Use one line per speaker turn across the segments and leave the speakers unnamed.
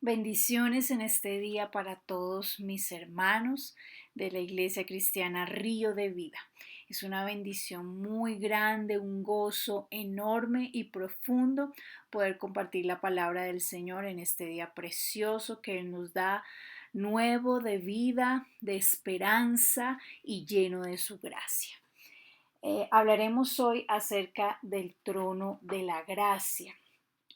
Bendiciones en este día para todos mis hermanos de la Iglesia Cristiana Río de Vida. Es una bendición muy grande, un gozo enorme y profundo poder compartir la palabra del Señor en este día precioso que Él nos da nuevo de vida, de esperanza y lleno de su gracia. Hablaremos hoy acerca del trono de la gracia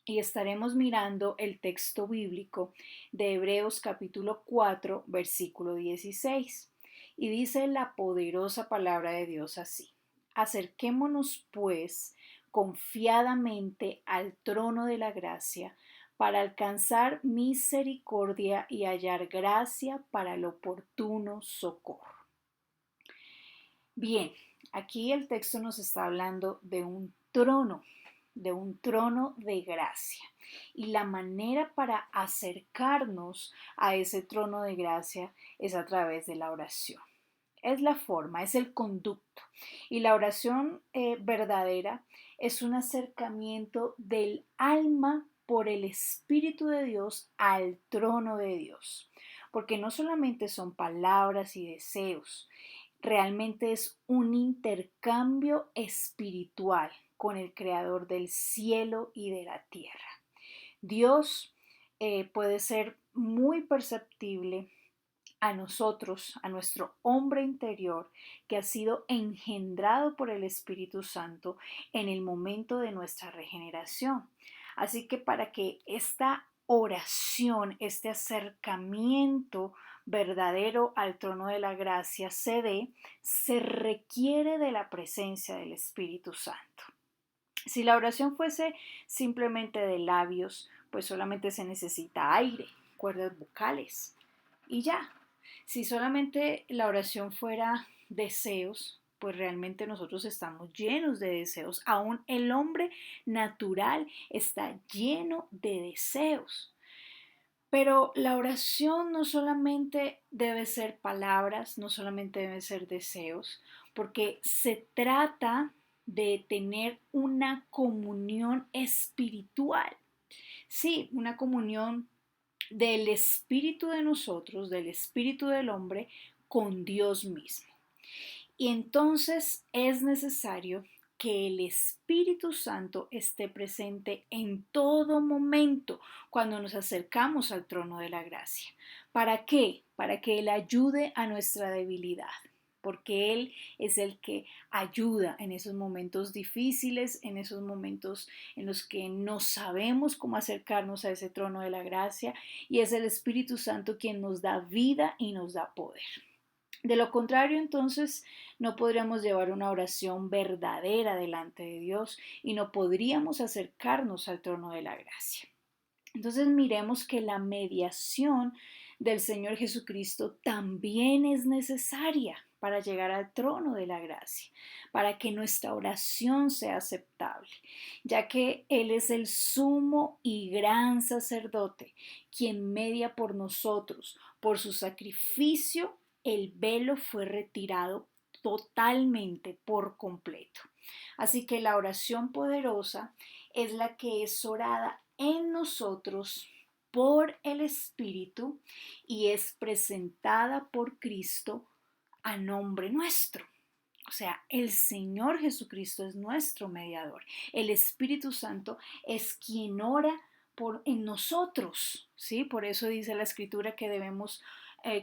y estaremos mirando el texto bíblico de Hebreos capítulo 4, versículo 16. Y dice la poderosa palabra de Dios así: acerquémonos pues confiadamente al trono de la gracia para alcanzar misericordia y hallar gracia para el oportuno socorro. Bien, aquí el texto nos está hablando de un trono de gracia. Y la manera para acercarnos a ese trono de gracia es a través de la oración. Es la forma, es el conducto. Y la oración verdadera es un acercamiento del alma por el Espíritu de Dios al trono de Dios. Porque no solamente son palabras y deseos, realmente es un intercambio espiritual con el Creador del cielo y de la tierra. Dios puede ser muy perceptible a nosotros, a nuestro hombre interior que ha sido engendrado por el Espíritu Santo en el momento de nuestra regeneración. Así que para que esta oración, este acercamiento verdadero al trono de la gracia se dé, se requiere de la presencia del Espíritu Santo. Si la oración fuese simplemente de labios, pues solamente se necesita aire, cuerdas vocales y ya. Si solamente la oración fuera deseos, pues realmente nosotros estamos llenos de deseos. Aún el hombre natural está lleno de deseos. Pero la oración no solamente debe ser palabras, no solamente deben ser deseos, porque se trata de tener una comunión espiritual. Sí, una comunión del espíritu de nosotros, del espíritu del hombre, con Dios mismo. Y entonces es necesario que el Espíritu Santo esté presente en todo momento cuando nos acercamos al trono de la gracia. ¿Para qué? Para que Él ayude a nuestra debilidad, porque Él es el que ayuda en esos momentos difíciles, en esos momentos en los que no sabemos cómo acercarnos a ese trono de la gracia, y es el Espíritu Santo quien nos da vida y nos da poder. De lo contrario, entonces, no podríamos llevar una oración verdadera delante de Dios y no podríamos acercarnos al trono de la gracia. Entonces, miremos que la mediación del Señor Jesucristo también es necesaria para llegar al trono de la gracia, para que nuestra oración sea aceptable, ya que Él es el sumo y gran sacerdote, quien media por nosotros. Por su sacrificio, el velo fue retirado totalmente, por completo. Así que la oración poderosa es la que es orada en nosotros por el Espíritu y es presentada por Cristo a nombre nuestro. O sea, el Señor Jesucristo es nuestro mediador. El Espíritu Santo es quien ora en nosotros, ¿sí? Por eso dice la Escritura que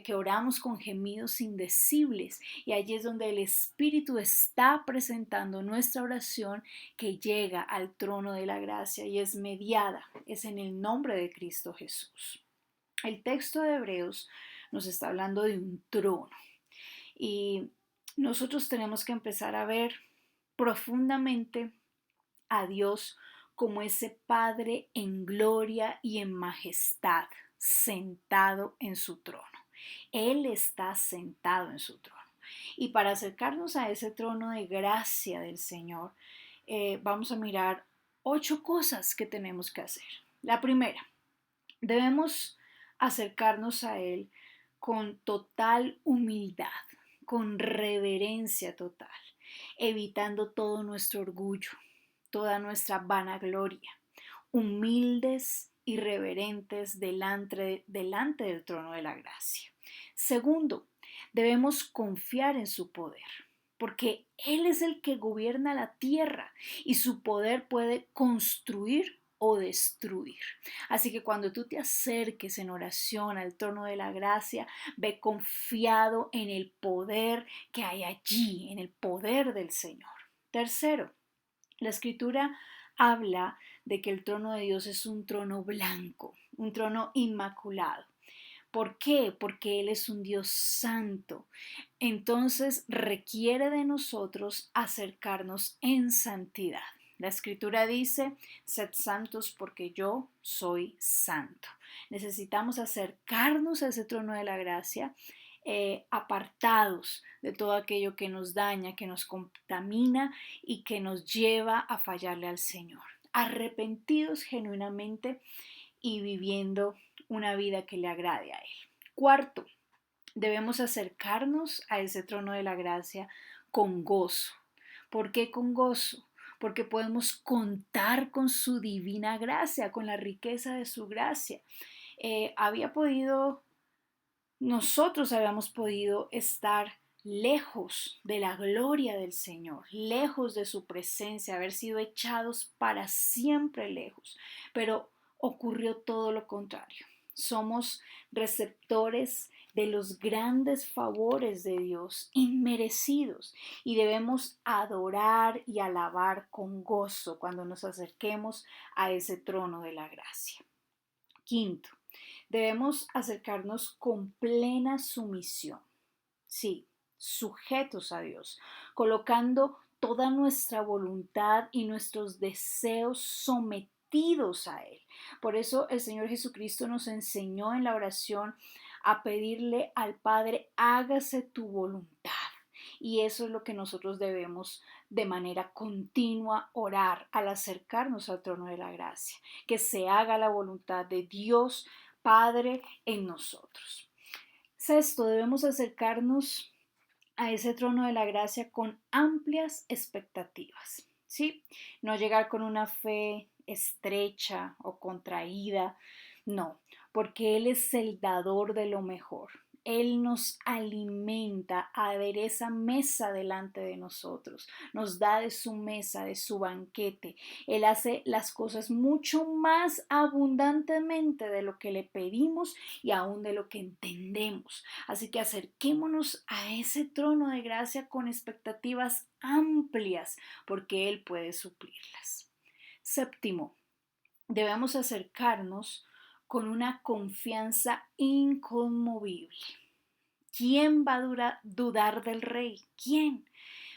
que oramos con gemidos indecibles. Y allí es donde el Espíritu está presentando nuestra oración que llega al trono de la gracia y es mediada. Es en el nombre de Cristo Jesús. El texto de Hebreos nos está hablando de un trono. Y nosotros tenemos que empezar a ver profundamente a Dios como ese Padre en gloria y en majestad, sentado en su trono. Él está sentado en su trono. Y para acercarnos a ese trono de gracia del Señor, vamos a mirar 8 cosas que tenemos que hacer. La primera, debemos acercarnos a Él con total humildad, con reverencia total, evitando todo nuestro orgullo, toda nuestra vanagloria, humildes y reverentes delante del trono de la gracia. Segundo, debemos confiar en su poder, porque Él es el que gobierna la tierra y su poder puede construir o destruir. Así que cuando tú te acerques en oración al trono de la gracia, ve confiado en el poder que hay allí, en el poder del Señor. Tercero, la escritura habla de que el trono de Dios es un trono blanco, un trono inmaculado. ¿Por qué? Porque Él es un Dios santo. Entonces requiere de nosotros acercarnos en santidad. La escritura dice, sed santos porque yo soy santo. Necesitamos acercarnos a ese trono de la gracia, apartados de todo aquello que nos daña, que nos contamina y que nos lleva a fallarle al Señor. Arrepentidos genuinamente y viviendo una vida que le agrade a Él. Cuarto, debemos acercarnos a ese trono de la gracia con gozo. ¿Por qué con gozo? Porque podemos contar con su divina gracia, con la riqueza de su gracia. Nosotros habíamos podido estar lejos de la gloria del Señor, lejos de su presencia, haber sido echados para siempre lejos, pero ocurrió todo lo contrario. Somos receptores de los grandes favores de Dios, inmerecidos, y debemos adorar y alabar con gozo cuando nos acerquemos a ese trono de la gracia. Quinto, debemos acercarnos con plena sumisión, sí, sujetos a Dios, colocando toda nuestra voluntad y nuestros deseos sometidos a Él. Por eso el Señor Jesucristo nos enseñó en la oración a pedirle al Padre, hágase tu voluntad. Y eso es lo que nosotros debemos de manera continua orar al acercarnos al trono de la gracia, que se haga la voluntad de Dios Padre en nosotros. Sexto, debemos acercarnos a ese trono de la gracia con amplias expectativas, ¿sí? No llegar con una fe estrecha o contraída, no, porque Él es el dador de lo mejor. Él nos alimenta, adereza mesa delante de nosotros, nos da de su mesa, de su banquete. Él hace las cosas mucho más abundantemente de lo que le pedimos y aún de lo que entendemos. Así que acerquémonos a ese trono de gracia con expectativas amplias, porque Él puede suplirlas. Séptimo, debemos acercarnos con una confianza inconmovible. ¿Quién va a dudar del Rey? ¿Quién?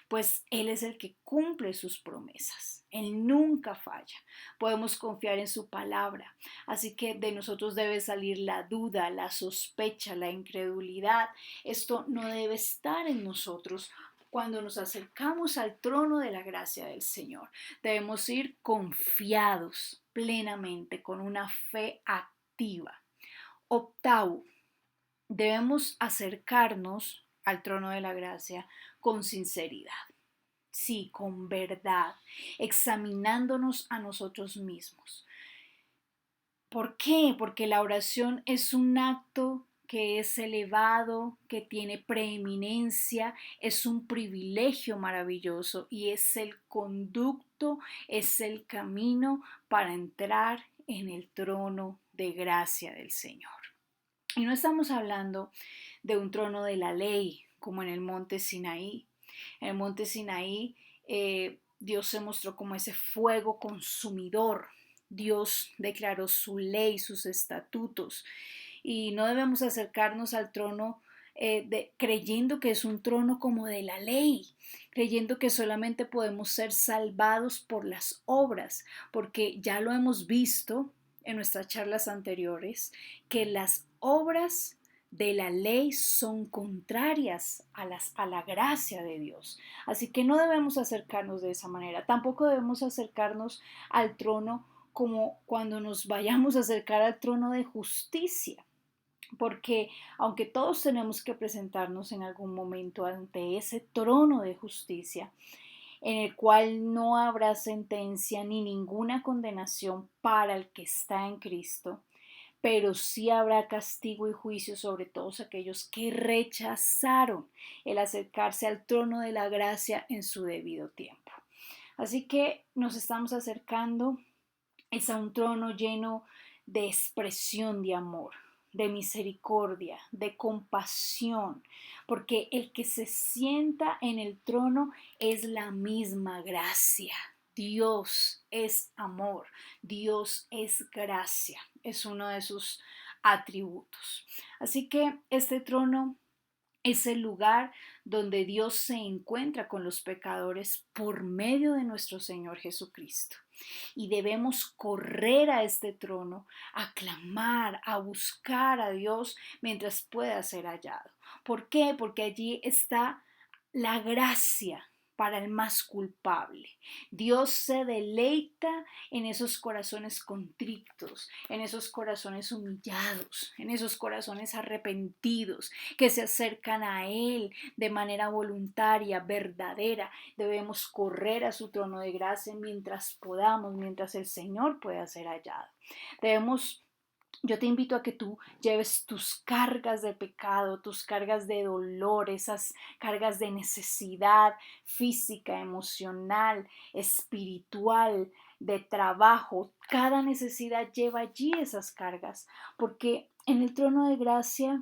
Pues Él es el que cumple sus promesas. Él nunca falla. Podemos confiar en su palabra. Así que de nosotros debe salir la duda, la sospecha, la incredulidad. Esto no debe estar en nosotros. Cuando nos acercamos al trono de la gracia del Señor, debemos ir confiados plenamente, con una fe activa. Octavo, debemos acercarnos al trono de la gracia con sinceridad. Sí, con verdad, examinándonos a nosotros mismos. ¿Por qué? Porque la oración es un acto que es elevado, que tiene preeminencia, es un privilegio maravilloso y es el conducto, es el camino para entrar en el trono de gracia del Señor. Y no estamos hablando de un trono de la ley como en el monte Sinaí. En el monte Sinaí Dios se mostró como ese fuego consumidor. Dios declaró su ley, sus estatutos. Y no debemos acercarnos al trono creyendo que es un trono como de la ley, creyendo que solamente podemos ser salvados por las obras, porque ya lo hemos visto en nuestras charlas anteriores, que las obras de la ley son contrarias a la gracia de Dios. Así que no debemos acercarnos de esa manera. Tampoco debemos acercarnos al trono como cuando nos vayamos a acercar al trono de justicia. Porque aunque todos tenemos que presentarnos en algún momento ante ese trono de justicia, en el cual no habrá sentencia ni ninguna condenación para el que está en Cristo, pero sí habrá castigo y juicio sobre todos aquellos que rechazaron el acercarse al trono de la gracia en su debido tiempo. Así que nos estamos acercando es a un trono lleno de expresión de amor, de misericordia, de compasión, porque el que se sienta en el trono es la misma gracia. Dios es amor, Dios es gracia, es uno de sus atributos. Así que este trono es el lugar donde Dios se encuentra con los pecadores por medio de nuestro Señor Jesucristo. Y debemos correr a este trono, a clamar, a buscar a Dios mientras pueda ser hallado. ¿Por qué? Porque allí está la gracia para el más culpable. Dios se deleita en esos corazones contritos, en esos corazones humillados, en esos corazones arrepentidos que se acercan a Él de manera voluntaria, verdadera. Debemos correr a su trono de gracia mientras podamos, mientras el Señor pueda ser hallado. Yo te invito a que tú lleves tus cargas de pecado, tus cargas de dolor, esas cargas de necesidad física, emocional, espiritual, de trabajo. Cada necesidad lleva allí esas cargas, porque en el trono de gracia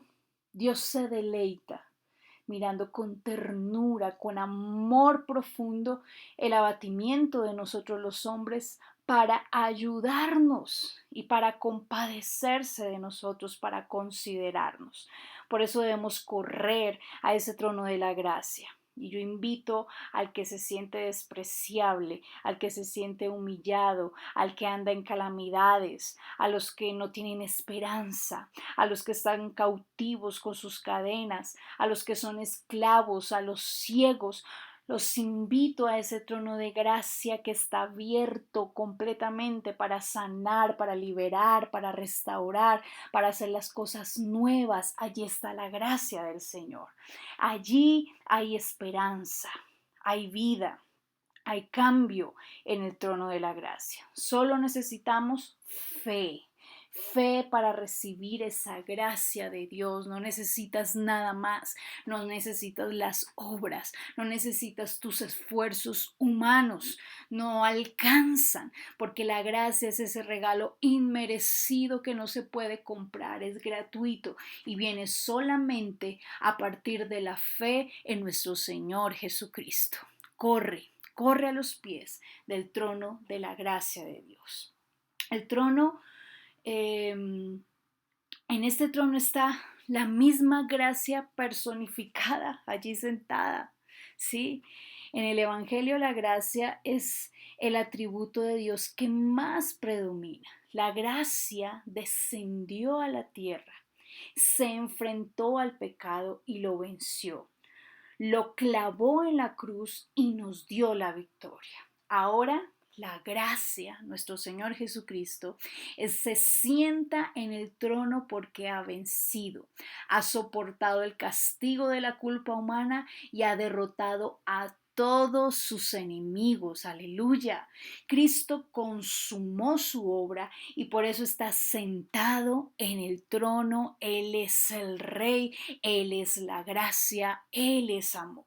Dios se deleita mirando con ternura, con amor profundo, el abatimiento de nosotros los hombres para ayudarnos y para compadecerse de nosotros, para considerarnos. Por eso debemos correr a ese trono de la gracia. Y yo invito al que se siente despreciable, al que se siente humillado, al que anda en calamidades, a los que no tienen esperanza, a los que están cautivos con sus cadenas, a los que son esclavos, a los ciegos. Los invito a ese trono de gracia que está abierto completamente para sanar, para liberar, para restaurar, para hacer las cosas nuevas. Allí está la gracia del Señor. Allí hay esperanza, hay vida, hay cambio en el trono de la gracia. Solo necesitamos fe. Fe para recibir esa gracia de Dios. No necesitas nada más. No necesitas las obras. No necesitas tus esfuerzos humanos. No alcanzan, porque la gracia es ese regalo inmerecido que no se puede comprar. Es gratuito y viene solamente a partir de la fe en nuestro Señor Jesucristo. Corre a los pies del trono de la gracia de Dios. El trono, en este trono está la misma gracia personificada allí sentada, ¿sí? En el Evangelio la gracia es el atributo de Dios que más predomina. La gracia descendió a la tierra, se enfrentó al pecado y lo venció. Lo clavó en la cruz y nos dio la victoria. Ahora la gracia, nuestro Señor Jesucristo, se sienta en el trono porque ha vencido, ha soportado el castigo de la culpa humana y ha derrotado a todos sus enemigos. Aleluya. Cristo consumó su obra y por eso está sentado en el trono. Él es el Rey, Él es la gracia, Él es amor.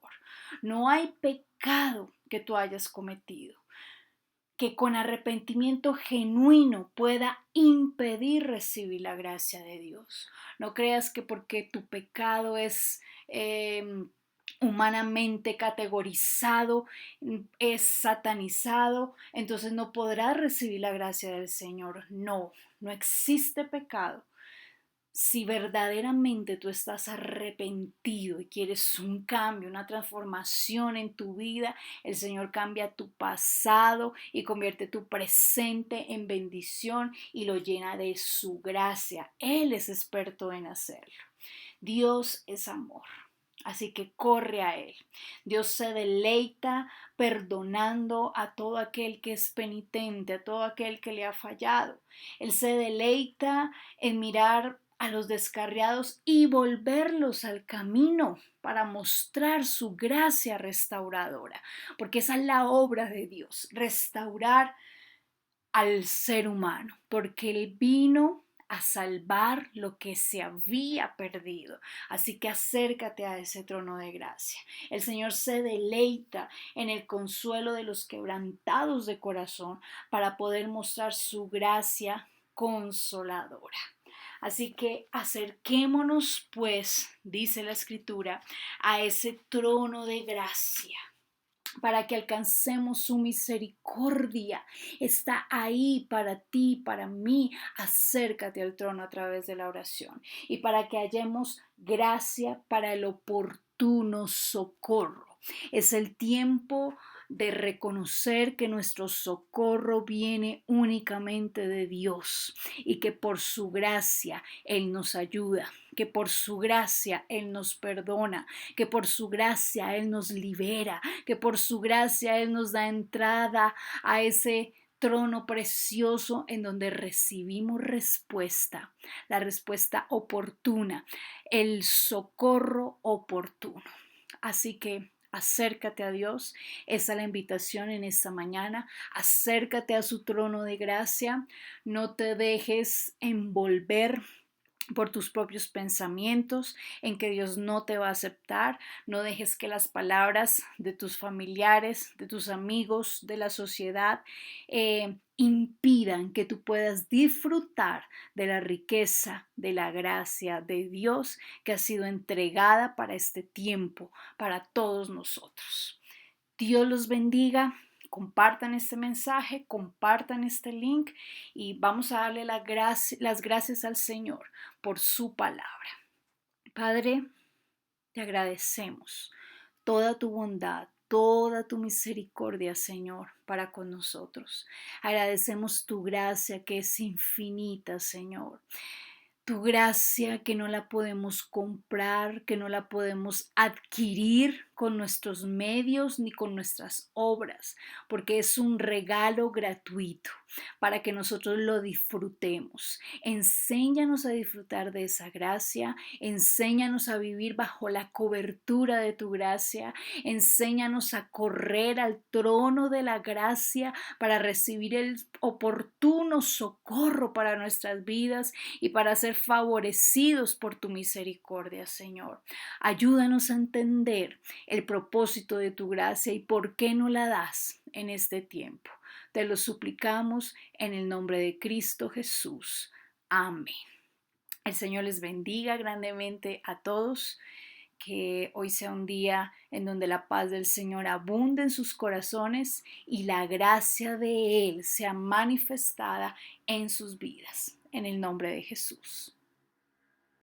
No hay pecado que tú hayas cometido que con arrepentimiento genuino pueda impedir recibir la gracia de Dios. No creas que porque tu pecado es humanamente categorizado, es satanizado, entonces no podrás recibir la gracia del Señor. No, no existe pecado. Si verdaderamente tú estás arrepentido y quieres un cambio, una transformación en tu vida, el Señor cambia tu pasado y convierte tu presente en bendición y lo llena de su gracia. Él es experto en hacerlo. Dios es amor. Así que corre a Él. Dios se deleita perdonando a todo aquel que es penitente, a todo aquel que le ha fallado. Él se deleita en mirar a los descarriados y volverlos al camino para mostrar su gracia restauradora, porque esa es la obra de Dios, restaurar al ser humano, porque Él vino a salvar lo que se había perdido. Así que acércate a ese trono de gracia. El Señor se deleita en el consuelo de los quebrantados de corazón para poder mostrar su gracia consoladora. Así que acerquémonos, pues, dice la Escritura, a ese trono de gracia para que alcancemos su misericordia. Está ahí para ti, para mí. Acércate al trono a través de la oración y para que hallemos gracia para el oportuno socorro. Es el tiempo de reconocer que nuestro socorro viene únicamente de Dios y que por su gracia Él nos ayuda, que por su gracia Él nos perdona, que por su gracia Él nos libera, que por su gracia Él nos da entrada a ese trono precioso en donde recibimos respuesta, la respuesta oportuna, el socorro oportuno. Así que acércate a Dios, esa es la invitación en esta mañana, acércate a su trono de gracia, no te dejes envolver por tus propios pensamientos, en que Dios no te va a aceptar. No dejes que las palabras de tus familiares, de tus amigos, de la sociedad, impidan que tú puedas disfrutar de la riqueza, de la gracia de Dios que ha sido entregada para este tiempo, para todos nosotros. Dios los bendiga. Compartan este mensaje, compartan este link y vamos a darle las gracias al Señor por su palabra. Padre, te agradecemos toda tu bondad, toda tu misericordia, Señor, para con nosotros. Agradecemos tu gracia que es infinita, Señor. Tu gracia que no la podemos comprar, que no la podemos adquirir con nuestros medios ni con nuestras obras, porque es un regalo gratuito para que nosotros lo disfrutemos. Enséñanos a disfrutar de esa gracia, enséñanos a vivir bajo la cobertura de tu gracia, enséñanos a correr al trono de la gracia para recibir el oportuno socorro para nuestras vidas y para ser favorecidos por tu misericordia, Señor. Ayúdanos a entender el propósito de tu gracia y por qué no la das en este tiempo. Te lo suplicamos en el nombre de Cristo Jesús. Amén. El Señor les bendiga grandemente a todos. Que hoy sea un día en donde la paz del Señor abunde en sus corazones y la gracia de Él sea manifestada en sus vidas. En el nombre de Jesús.